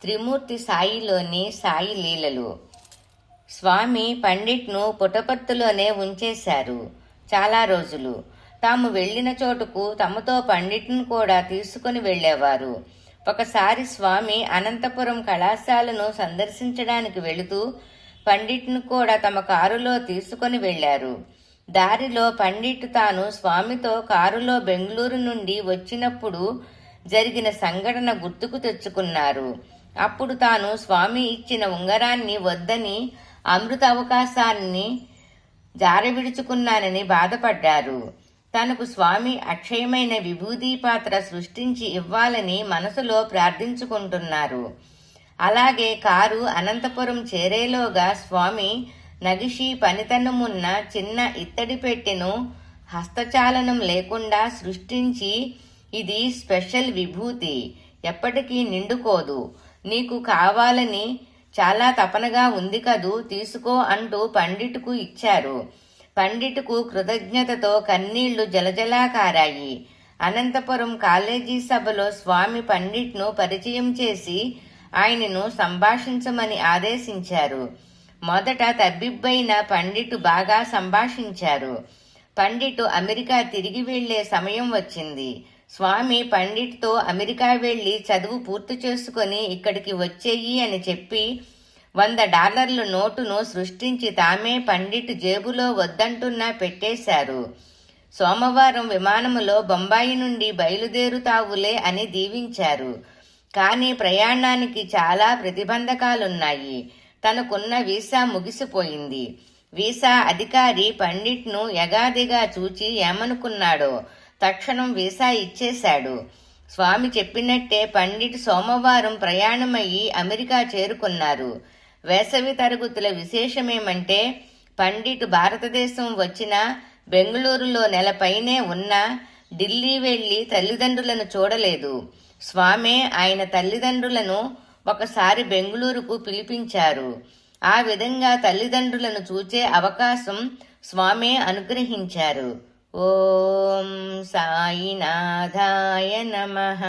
త్రిమూర్తి సాయిలోని సాయి లీలలు. స్వామి పండిట్ను పుటపర్తిలోనే ఉంచేశారు చాలా రోజులు. తాము వెళ్లిన చోటుకు తమతో పండిట్ను కూడా తీసుకుని వెళ్లేవారు. ఒకసారి స్వామి అనంతపురం కళాశాలను సందర్శించడానికి వెళుతూ పండిట్ను కూడా తమ కారులో తీసుకుని వెళ్లారు. దారిలో పండిట్ తాను స్వామితో కారులో బెంగళూరు నుండి వచ్చినప్పుడు జరిగిన సంఘటన గుర్తుకు తెచ్చుకున్నారు. అప్పుడు తాను స్వామి ఇచ్చిన ఉంగరాన్ని వద్దని అమృత అవకాశాన్ని జారవిడుచుకున్నానని బాధపడ్డారు. తనకు స్వామి అక్షయమైన విభూతి పాత్ర సృష్టించి ఇవ్వాలని మనసులో ప్రార్థించుకుంటున్నారు. అలాగే కారు అనంతపురం చేరేలోగా స్వామి నగిషి పనితనమున్న చిన్న ఇత్తడి పెట్టెను హస్తచాలనం లేకుండా సృష్టించి, ఇది స్పెషల్ విభూతి, ఎప్పటికీ నిండుకోదు, నీకు కావాలని చాలా తపనగా ఉంది కదూ, తీసుకో అంటూ పండిట్కు ఇచ్చారు. పండిట్కు కృతజ్ఞతతో కన్నీళ్లు జలజలా కారాయి. అనంతపురం కాలేజీ సభలో స్వామి పండిట్ను పరిచయం చేసి ఆయనను సంభాషించమని ఆదేశించారు. మొదట తబ్బిబ్బైన పండిట్ బాగా సంభాషించారు. పండిట్ అమెరికా తిరిగి వెళ్లే సమయం వచ్చింది. స్వామి పండిట్తో అమెరికా వెళ్లి చదువు పూర్తి చేసుకుని ఇక్కడికి వచ్చేయి అని చెప్పి $100 నోటును సృష్టించి తామే పండిట్ జేబులో వద్దంటున్నా పెట్టేశారు. సోమవారం విమానములో బొంబాయి నుండి బయలుదేరుతావులే అని దీవించారు. కానీ ప్రయాణానికి చాలా ప్రతిబంధకాలున్నాయి. తనకున్న వీసా ముగిసిపోయింది. వీసా అధికారి పండిట్ను యగాదిగా చూచి ఏమనుకున్నాడో తక్షణం వీసా ఇచ్చేశాడు. స్వామి చెప్పినట్టే పండిట్ సోమవారం ప్రయాణమయ్యి అమెరికా చేరుకున్నారు. వేసవి తరగతుల విశేషమేమంటే పండిట్ భారతదేశం వచ్చిన బెంగళూరులో నెలపైనే ఉన్నా ఢిల్లీ వెళ్లి తల్లిదండ్రులను చూడలేదు. స్వామే ఆయన తల్లిదండ్రులను ఒకసారి బెంగళూరుకు పిలిపించారు. ఆ విధంగా తల్లిదండ్రులను చూచే అవకాశం స్వామే అనుగ్రహించారు. ఓం సాయినాథాయ నమః.